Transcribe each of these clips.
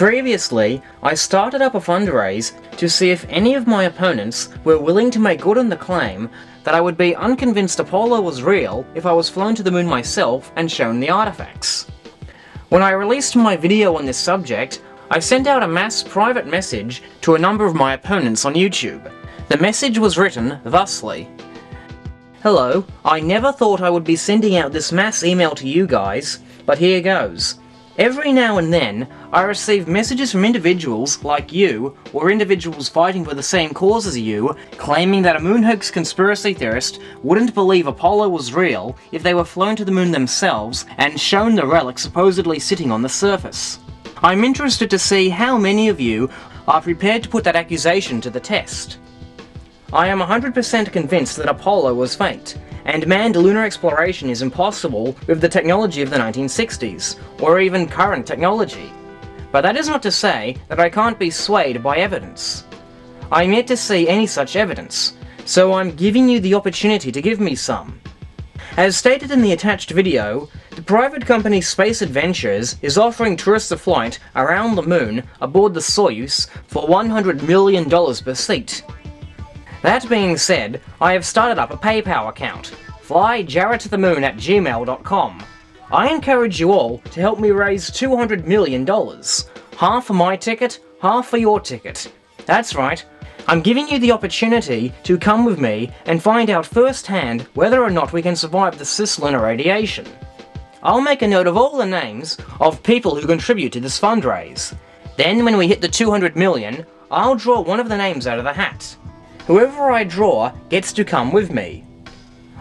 Previously, I started up a fundraise to see if any of my opponents were willing to make good on the claim that I would be unconvinced Apollo was real if I was flown to the moon myself and shown the artifacts. When I released my video on this subject, I sent out a mass private message to a number of my opponents on YouTube. The message was written thusly: "Hello, I never thought I would be sending out this mass email to you guys, but here goes. Every now and then, I receive messages from individuals like you, or individuals fighting for the same cause as you, claiming that a moon hoax conspiracy theorist wouldn't believe Apollo was real if they were flown to the moon themselves and shown the relic supposedly sitting on the surface. I'm interested to see how many of you are prepared to put that accusation to the test. I am 100% convinced that Apollo was faked, and manned lunar exploration is impossible with the technology of the 1960s, or even current technology. But that is not to say that I can't be swayed by evidence. I'm yet to see any such evidence, so I'm giving you the opportunity to give me some. As stated in the attached video, the private company Space Adventures is offering tourists a flight around the moon aboard the Soyuz for $100 million per seat. That being said, I have started up a PayPal account, flyjaredtothemoon@gmail.com. I encourage you all to help me raise $200 million. Half for my ticket, half for your ticket. That's right, I'm giving you the opportunity to come with me and find out firsthand whether or not we can survive the cislunar radiation. I'll make a note of all the names of people who contribute to this fundraise. Then when we hit the 200 million, I'll draw one of the names out of the hat. Whoever I draw gets to come with me.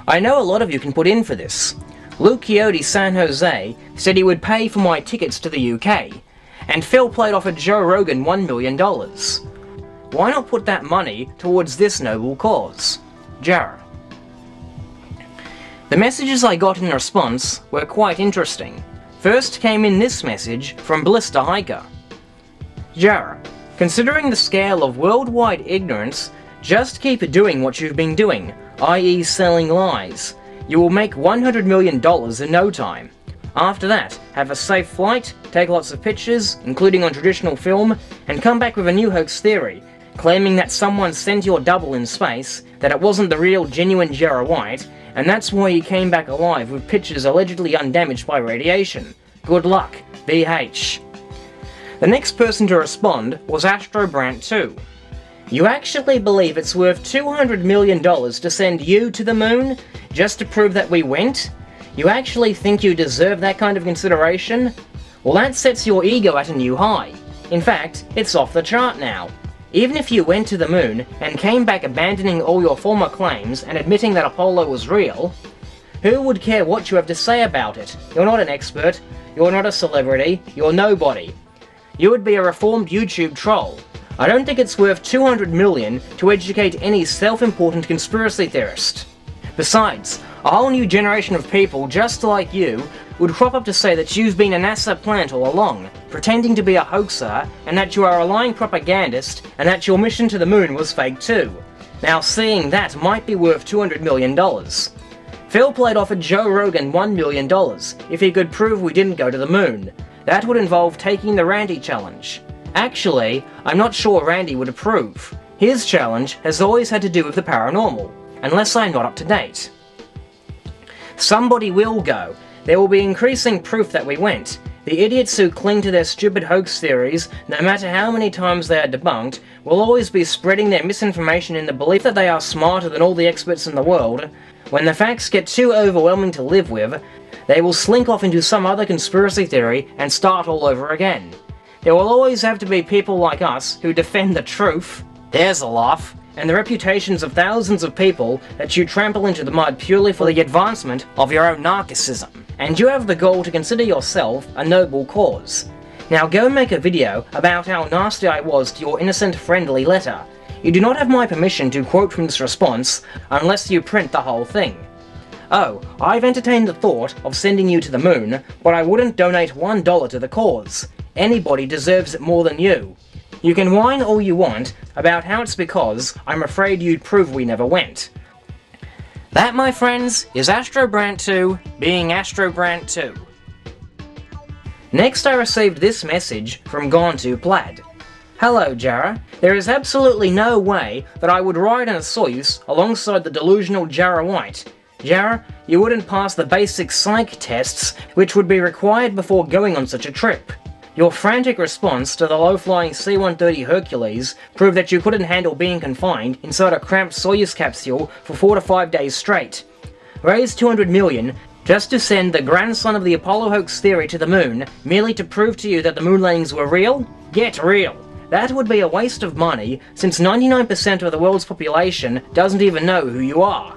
I know a lot of you can put in for this. Luke Coyote San Jose said he would pay for my tickets to the UK, and Phil Plait offered Joe Rogan $1 million. Why not put that money towards this noble cause? Jared." The messages I got in response were quite interesting. First came in this message from Blister Hiker. "Jared, considering the scale of worldwide ignorance, just keep doing what you've been doing, i.e. selling lies. You will make $100 million in no time. After that, have a safe flight, take lots of pictures, including on traditional film, and come back with a new hoax theory, claiming that someone sent your double in space, that it wasn't the real genuine Jared White, and that's why he came back alive with pictures allegedly undamaged by radiation. Good luck, BH. The next person to respond was AstroBrant2. "You actually believe it's worth $200 million to send you to the moon, just to prove that we went? You actually think you deserve that kind of consideration? Well, that sets your ego at a new high. In fact, it's off the chart now. Even if you went to the moon and came back abandoning all your former claims and admitting that Apollo was real, who would care what you have to say about it? You're not an expert, you're not a celebrity, you're nobody. You would be a reformed YouTube troll. I don't think it's worth $200 million to educate any self-important conspiracy theorist. Besides, a whole new generation of people just like you would crop up to say that you've been a NASA plant all along, pretending to be a hoaxer, and that you are a lying propagandist, and that your mission to the moon was fake too. Now seeing that might be worth $200 million. Phil Plait offered Joe Rogan $1 million if he could prove we didn't go to the moon. That would involve taking the Randy challenge. Actually, I'm not sure Randy would approve. His challenge has always had to do with the paranormal, unless I'm not up to date. Somebody will go. There will be increasing proof that we went. The idiots who cling to their stupid hoax theories, no matter how many times they are debunked, will always be spreading their misinformation in the belief that they are smarter than all the experts in the world. When the facts get too overwhelming to live with, they will slink off into some other conspiracy theory and start all over again. There will always have to be people like us who defend the truth. There's a laugh. And the reputations of thousands of people that you trample into the mud purely for the advancement of your own narcissism. And you have the goal to consider yourself a noble cause. Now go make a video about how nasty I was to your innocent friendly letter. You do not have my permission to quote from this response unless you print the whole thing. Oh, I've entertained the thought of sending you to the moon, but I wouldn't donate $1 to the cause. Anybody deserves it more than you. You can whine all you want about how it's because I'm afraid you'd prove we never went. That, my friends, is AstroBrant2 being AstroBrant2. Next I received this message from Gone2 Plaid. Hello Jarrah, there is absolutely no way that I would ride in a Soyuz alongside the delusional Jarrah White. Jarrah, you wouldn't pass the basic psych tests which would be required before going on such a trip. Your frantic response to the low-flying C-130 Hercules proved that you couldn't handle being confined inside a cramped Soyuz capsule for 4 to 5 days straight. Raise 200 million just to send the grandson of the Apollo hoax theory to the moon, merely to prove to you that the moon landings were real? Get real! That would be a waste of money, since 99% of the world's population doesn't even know who you are.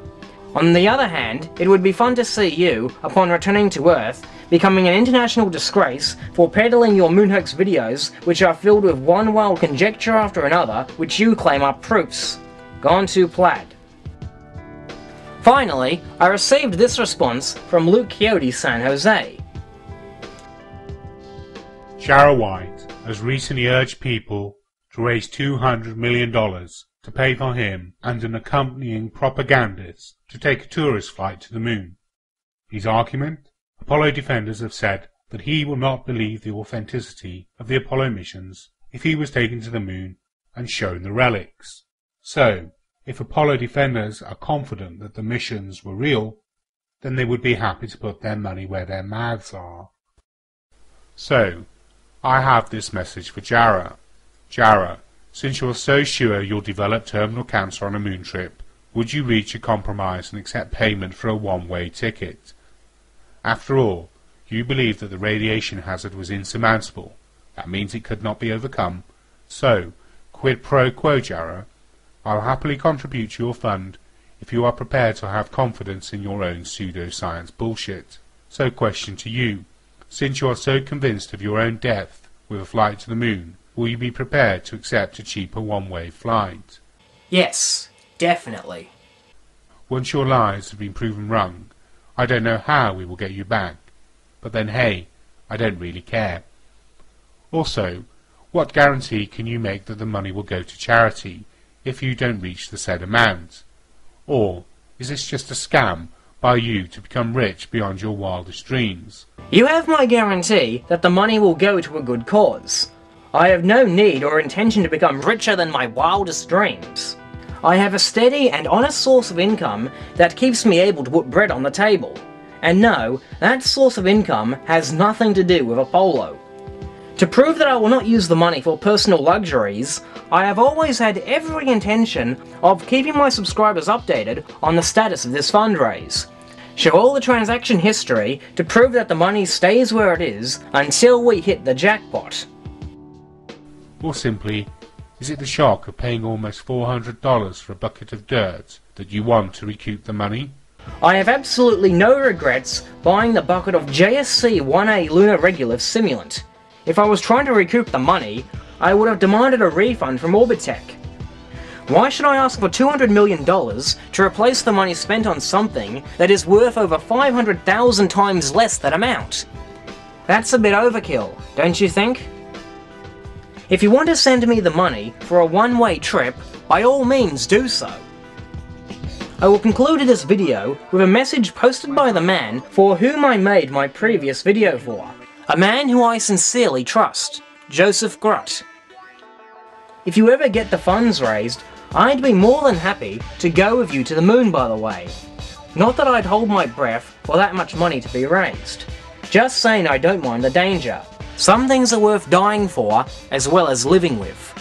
On the other hand, it would be fun to see you, upon returning to Earth, becoming an international disgrace for peddling your moon hoax videos, which are filled with one wild conjecture after another, which you claim are proofs. Gone2 Plaid. Finally, I received this response from Luke Quixote San Jose. Jarrah White has recently urged people to raise $200 million to pay for him and an accompanying propagandist to take a tourist flight to the moon. His argument? Apollo defenders have said that he will not believe the authenticity of the Apollo missions if he was taken to the moon and shown the relics. So, if Apollo defenders are confident that the missions were real, then they would be happy to put their money where their mouths are. So, I have this message for Jarrah. Jarrah, since you're so sure you'll develop terminal cancer on a moon trip, would you reach a compromise and accept payment for a one-way ticket? After all, you believe that the radiation hazard was insurmountable. That means it could not be overcome. So, quid pro quo, Jarrah. I'll happily contribute to your fund if you are prepared to have confidence in your own pseudoscience bullshit. So question to you. Since you are so convinced of your own death with a flight to the moon, will you be prepared to accept a cheaper one-way flight? Yes, definitely. Once your lies have been proven wrong, I don't know how we will get you back. But then hey, I don't really care. Also, what guarantee can you make that the money will go to charity if you don't reach the said amount? Or is this just a scam by you to become rich beyond your wildest dreams? You have my guarantee that the money will go to a good cause. I have no need or intention to become richer than my wildest dreams. I have a steady and honest source of income that keeps me able to put bread on the table. And no, that source of income has nothing to do with Apollo. To prove that I will not use the money for personal luxuries, I have always had every intention of keeping my subscribers updated on the status of this fundraise. Show all the transaction history to prove that the money stays where it is until we hit the jackpot. Or simply, is it the shock of paying almost $400 for a bucket of dirt that you want to recoup the money? I have absolutely no regrets buying the bucket of JSC-1A Lunar Regolith Simulant. If I was trying to recoup the money, I would have demanded a refund from Orbitech. Why should I ask for $200 million to replace the money spent on something that is worth over 500,000 times less that amount? That's a bit overkill, don't you think? If you want to send me the money for a one-way trip, by all means do so. I will conclude this video with a message posted by the man for whom I made my previous video for. A man who I sincerely trust, Joseph Grutt. If you ever get the funds raised, I'd be more than happy to go with you to the moon, by the way. Not that I'd hold my breath for that much money to be raised. Just saying I don't mind the danger. Some things are worth dying for, as well as living with.